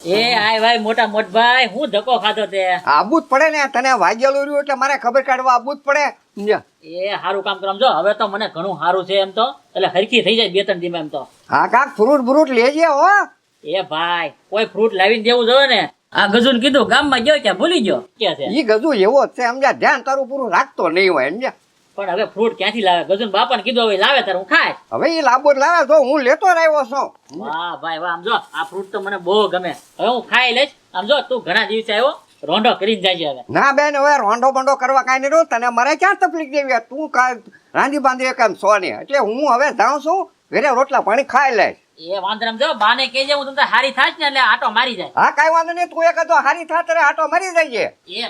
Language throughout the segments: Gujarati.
એ આય ભાઈ મોટા મોટભાઈ હું ધક્કો ખાધો તે આબુ જ પડે ને તને વાગ્યેલું રહ્યું એટલે મારે ખબર કાઢવા આબુ જ પડે સમજ્યા? એ સારું કામ કરો જો હવે તો મને ઘણું સારું છે એમ તો એટલે હરખી થઈ જાય 2-3 દી એમ તો હા કાક ફ્રૂટ બ્રૂટ લેજે હો. એ ભાઈ કોઈ ફ્રૂટ લાવીને દેવું જોઈએ ને આ ગજુન કીધું ગામમાં ગયો કે ભૂલી ગયો કે છે ઈ ગજુ એવો જ છે સમજ્યા, ધ્યાન તારું પૂરું રાખતો નહીં હોય સમજ્યા. પણ હવે ફ્રૂટ ક્યાંથી લાવે ગજુન બાપાને કીધું હવે લાવે તારે હું ખાય હવે ઈ લાંબો જ લાવે તો હું લેતો રહ્યો છું. વાહ ભાઈ વાહ આમ જો આ ફ્રૂટ તો મને બહુ ગમે હવે હું ખાઈ લઈશ આમ જો તું ઘણા દિવસે આવ્યો રોંઢો કરીને જાય હવે ના બેન હવે રોંઢો બોંઢો કરવા કાંઈ નહીં રહું, તને મારે ક્યાં તકલીફ દેવી, તું રાંધી બાંધી કામ સો ને એટલે હું હવે જાઉં છું ઘરે રોટલા પાણી ખાઈ લઈશ. એ વાંધો જો બાને કહેજે હું તમને હારી થાશ ને એટલે આટો મારી જાય. હા કાંઈ વાંધો નહીં, તું એક હતો હારી થા તારે આટો મારી જઈએ. એ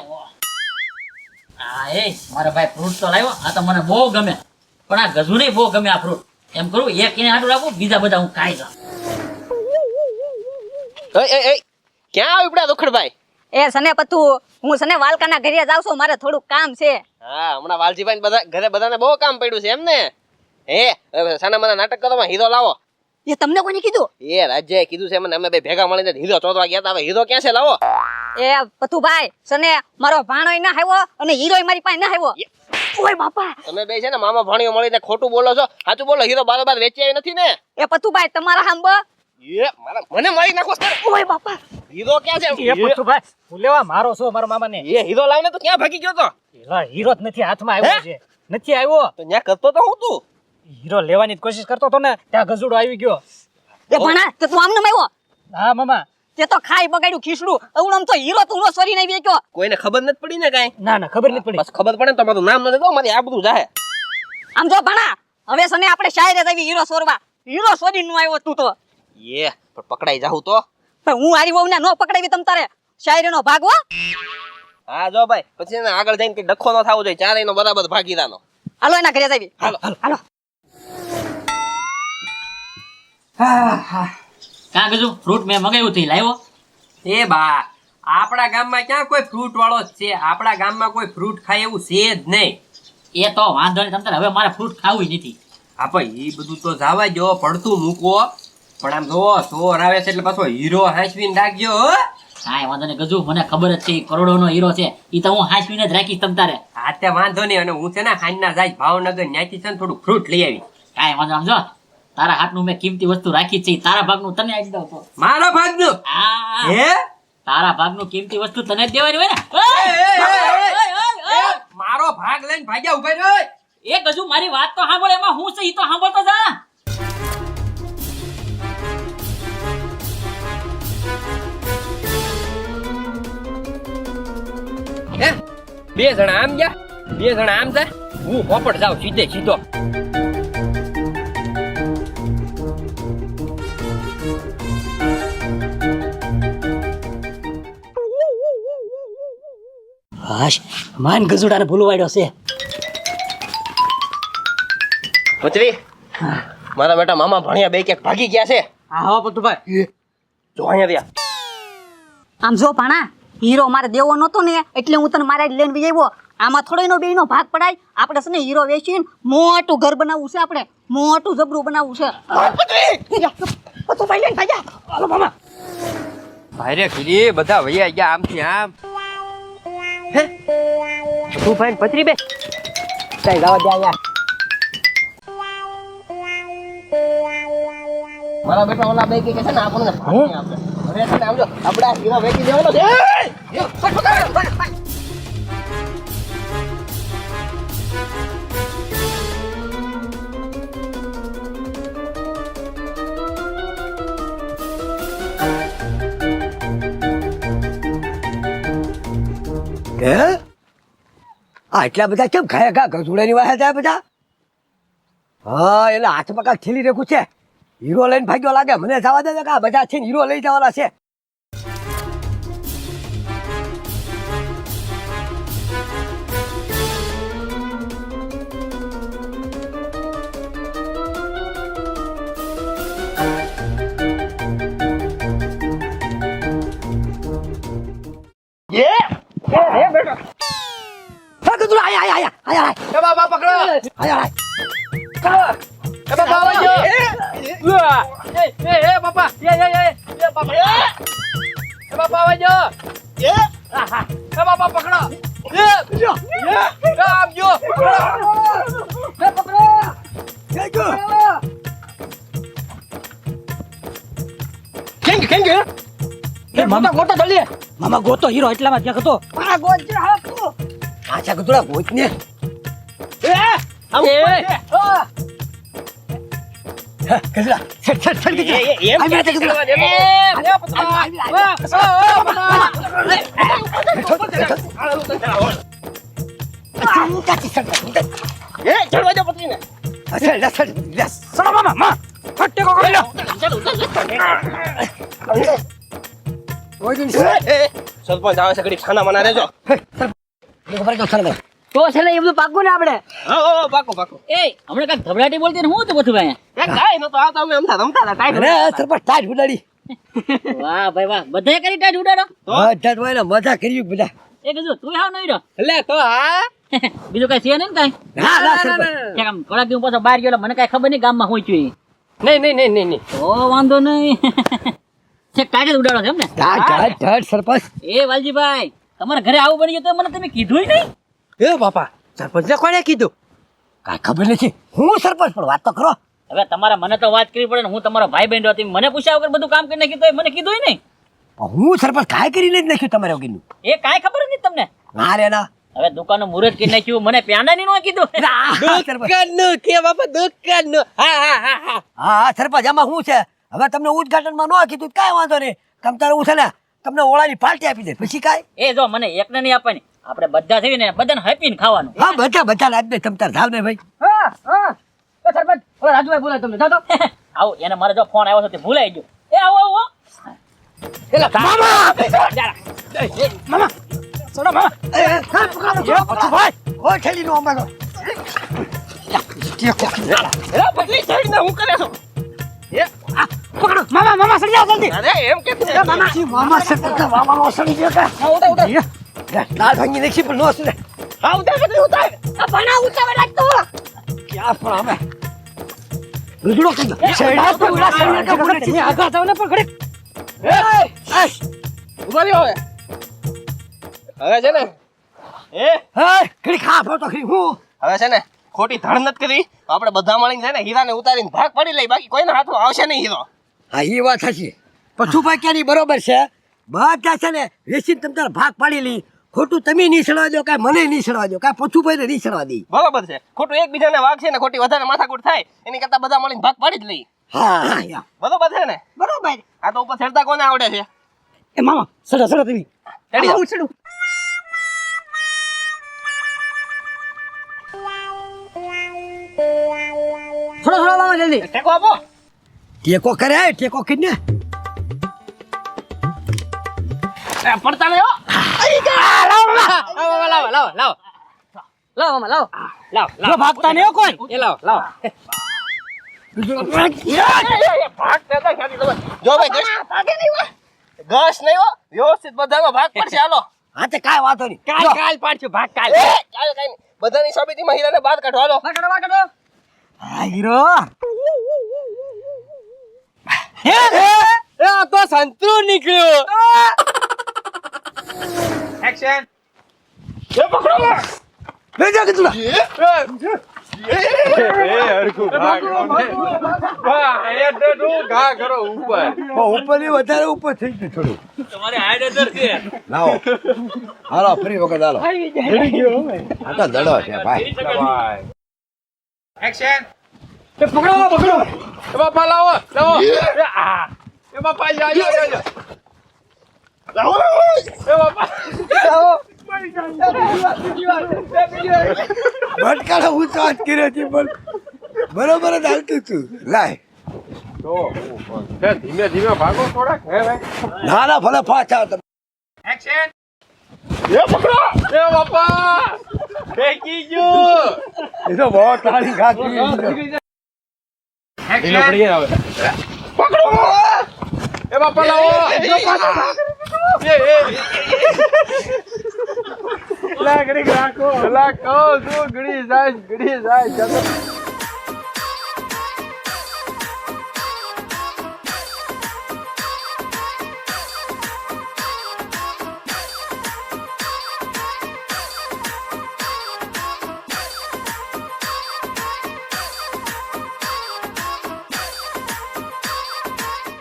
હા એ મારા ભાઈ ફ્રૂટ તો લાવ્યો આ તો મને બહુ ગમે પણ આ ગજુ નહીં બહુ ગમે આ ફ્રૂટ એમ કરું એક એને આટલું રાખું બીજા બધા હું ખાઈ જાઉં. ક્યાં આવ્યું પડા દુખડભાઈ? એ સને પતું હું સને વાલકાના ઘરે જાઉં છું, મારે થોડું કામ છે. હા હમણાં વાલજીભાઈ બધા ઘરે બધાને બહુ કામ પડ્યું છે એમ ને? સાના મને નાટક કરો હીરો લાવો. એ તમને કોને કીધું? એ રાજ્યએ કીધું છે મને, અમે બે ભેગા મળીને હીરો ચોરવા ગયા હતા. હવે હીરો ક્યાં છે લાવો. એ પતુભાઈ સને મારો ભાણોય ના આવ્યો અને હીરોય મારી પાસે ના આવ્યો. ઓય બાપા તમે બે છે ને મામા ભાણીઓ મળીને ખોટું બોલો છો, સાચું બોલો. હીરો બાર વેચી આવી નથી ને? એ પતુભાઈ તમારા હાંભ મને મારી નાખો. ઓય બાપા હીરો ક્યાં છે? એ પથુભાઈ ફુલેવા મારો છો મારા મામાને. એ હીરો લાવીને તો ક્યાં ભાગી ગયો તો? હીરો જ નથી હાથમાં આવ્યો છે, નથી આવ્યો તો ન્યા કરતો તો હું તું હીરો લેવાની જ કોશિશ કરતો હતો ને ત્યાં ગજુડો આવી ગયો. એ ભણા તે તું આમને આવ્યો? હા મામા. તે તો ખાઈ બગાડ્યું ખીસડું અવળમ તો હીરો તું નો સોરી નહીં વેચ્યો. કોઈને ખબર નથી પડી ને કાંઈ? ના ના ખબર નથી પડી. બસ ખબર પડે ને તો મારું નામ નથી દો, મારી આ બધું જાહે. આમ જો ભણા હવે સને આપણે શાયરે આવી હીરો સોરવા, હીરો સોરી નો આવ્યો તું તો. એ પણ પકડાઈ જાઉં તો? પણ હું હારી વહુ ને નો પકડાવી તમ તારે શાયરે નો ભાગ હો. હા જો ભાઈ પછી એને આગળ જઈને કઈ ડખો ન થવો જોઈએ, ચારેયનો બરાબર ભાગીદારનો. હાલો એના ઘરે જાવી. હાલો હાલો. કાં ગજુ ફ્રૂટ મેં મગાવ્યું હતું લાવ્યો? એ બા આપણા ગામમાં ક્યાં કોઈ ફ્રૂટ વાળો જ છે? આપણા ગામમાં કોઈ ફ્રૂટ ખાય એવું છે જ નહીં. એ તો વાંધો નહીં તમ હવે મારે ફ્રૂટ ખાવું નથી. આપણે એ બધું તો જવા જો, પડતું મૂકો. પણ આમ જો ચોર આવે છે એટલે પાછો હીરો હાંસવીને રાખજો હો. કાંઈ વાંધો નહીં ગજુ મને ખબર જ છે ઈ કરોડોનો હીરો છે ઈ તો હું હાંસવીને જ રાખીશ તમ તારે. હા તે વાંધો નહીં. અને હું છે ને હાંજના જાય ભાવનગર ત્યાંથી છે ને થોડું ફ્રૂટ લઈ આવી. કાંઈ વાંધો આમ જો તારા હાથનું મેં કિંમતી વસ્તુ રાખી છે ઈ તારા ભાગનું તને આપી દઉં તો. મારા ભાગનું આ હે? તારા ભાગનું કિંમતી વસ્તુ તને જ દેવાની હોય ને. મારો ભાગ લઈને ભાગ્યા ઉભા રહ્યો. એ ગજુ મારી વાત તો સાંભળ, એમાં હું છે ઈ તો સાંભળતો જા. હે? બે જણા આમ જા, બે જણા આમ જા. હું પોપટ જાઉં સીધે સીધો. હાશ માન ગજુડાને ભૂલવાડ્યો છે. પચરી મારા બેટા મામા ભણ્યા બે ક્યાંક ભાગી ગયા છે. હા હો પથુભાઈ. જો અહીંયા રહ્યા. આમ જો ભાણા હીરો મારે દેવો નતો ને એટલે હું તને મારા લઈને બી આવ્યો. આમાં થોડો એનો બેનો ભાગ પડાય. આપણે છે ને હીરો વેચીને મોટું ઘર બનાવવું છે, આપણે મોટું જબરું બનાવવું છે. પથુભાઈ લઈને ભાગ્યા. હાલો મામા. ભાઈ ખીરી બધા વૈયા ગયા આમથી આમ. હે તું ભાઈ પથરી બે કઈ લાવા જાય. મારા બેટા ઓલા બે કે છે ને આપણને ભાગી આપે. હવે છે ને આવજો આપણે આ હીરો વેચી દેવાનો છે. હે આ એટલા બધા કેમ ખાયા ખા ગજુડાની વાહે જાય બધા? હા એટલે હાથમાં કાંઈક થેલી રેખું છે, હીરો લઈને ભાગ્યો લાગે. મને જવા દે કે આ બધા છે ને હીરો લઈ જવાના છે. હા ગજુડા આયા આયા આયા આયા. એ બાબા પકડો. આયા આયા. એ બાબા આવજો. એ બાપા એ બાપા. એ બાપા આવજો એ બાપા પકડો એ આમ જો મામા ગોતો હીરો એટલામાં ક્યાંક હતો પાછા ગધુડા ગોચ ને ગધુડા છટ સરપંચ આવે છે ઘડીક છાના મના રહેજો તો છે ને એ બધું પાકું ને આપણે હા પાકો પાકો એ હમણાં કાંઈક ધબડાટી બોલતી ને હું તો બધું ભાઈ એ કાઈ નતો આવતા અમે રમતા હતા કાઈ સરપંચ ટાઈટ ઉડાડી વાહ ભાઈ વાહ બધાએ કરી ટાઈટ ઉડાડો બધા તો એને મજા કરી બધા એ કીધું તું હાવ નહીં રહ્યો એટલે તો હા બીજું કઈ છે નહીં ને કાંઈ ના સરપંચ કે આમ થોડાક દિવસ પાછો બહાર ગયો એટલે મને કાંઈ ખબર નહીં ગામમાં હોય છું નહીં તો વાંધો નહીં છે ટાઈટ જ ઉડાડો છે એમ ને ટાઈટ સરપંચ એ વાલજીભાઈ તમારા ઘરે આવું બની ગયું તો મને તમે કીધું નહીં એ બાપા સરપંચને કોણે કીધું કાંઈ ખબર નથી હું સરપંચ પણ વાત તો કરો હવે તમારે મને તો વાત કરવી પડે ને હું તમારો ભાઈ બહેન હતી મને પૂછ્યા વગર બધું કામ કરી નાખ્યું તો મને કીધું નહીં હું સરપંચ કાંઈ કરીને જ નાખ્યું તમારે વગરનું એ કાંઈ ખબર જ નહીં તમને ના રે ના હવે દુકાનનું મુહૂર્ત કરી નાખ્યું મને પ્યાના ની નો કીધું દુકાનનું કે બાપા દુકાનનું હા સરપંચ આમાં શું છે હવે તમને ઉદઘાટનમાં ન કીધું કાંઈ વાંધો નહીં તમ તારે હું છે ને તમને ઓળાની પાર્ટી આપી દે પછી કાંઈ એ જો મને એકને નહીં આપવાની આપણે બધા થઈને બધાને હેપીને ખાવાનું હા બધા આપી દે તમ તારે જાવ ને ભાઈ સરપંચ ઓલા રાજુભાઈ બોલાય તમને જાતો આવો એને મારે જો ફોન આવ્યો છે તે ભૂલાઈ ગયો એ આવો આવો મામા સડી જાઓ જલ્દી અરે એમ કે લાલ ભાંગી નાખી પણ નો સુને ક્યાં પણ અમે ગુજડો કઈ આગળ જાવ ને પણ ઘડીક ઉભા રહ્યો હવે છે ને ઘડી ખા ફોટો ખરી હું હવે છે ને ખોટી ધણ નથી કરી આપણે બધા મળીને છે ને હીરાને ઉતારીને ભાગ પાડી લઈ બાકી કોઈના હાથમાં આવશે નહીં હીરો હા એ વાત સાચી પછું ભાઈ ક્યાંની બરોબર છે બધા છે ને વેચીને તમ તારે ભાગ પાડી લી ખોટું તમે નહીં સડવા દો કાંઈ મને નહીં સડવા દો કાંઈ પછું ભાઈ નહીં સડવા દે બરોબર છે ખોટું એકબીજાને વાગ છે ને ખોટી વધારે માથાકૂટ થાય એની કરતા બધા મળીને ભાગ પાડી જ લઈ હા બરોબર છે ને બરોબર આ તો ઉપર ચડતા કોને આવડે છે એ મામા સડો તમે ચડી જાઓ. સડું થોડો મામા જલ્દી ટેકો આપો ટેકો કરે ટેકો કરીને પડતા નહીં હો લાવો લાવો લાવો મામા લાવો લાવો જો ભાગતા નહીં હો કોઈ એ લાવો ભાગ દેતા ખ્યાલી તમે જો ભાઈ ઘસ નહીં હો વ્યવસ્થિત બધાનો ભાગ પડશે હાલો હા તે કાંઈ વાંધો નહીં કાલ પાડશું ભાગ કાલ કાઈ નહીં બધાની સમિતિમાં હીરાને બાદ કાઢો હાલો હા હીરો આ તો સંતરું નીકળ્યું એક્શન એ પકડો લઈ જા કીધું ઉપર વધારે ઉપર થઈ ગયું થોડું તમારે હાઈડર છે લાવો હાલો ફરી વખત હાલો આ તો દડો છે ભાઈ એક્શન પકડો એ બાપા લાવો એ બાપા જા એ બાપા ભટકાળો હું વાત કર્યો છે પણ બરોબર જ હાલતું તું લાય ધીમે ધીમે ભાગો થોડાક હે ભાઈ ના ના ભલે પાછા તમે એક્શન એ પકડો એ બાપા ફેંકી ગયો એ તો બહુ તાળી ખાતી એક્શન પકડો એ બાપા લાવો લા ઘડી રાખો લા કહો શું ઘડી જાય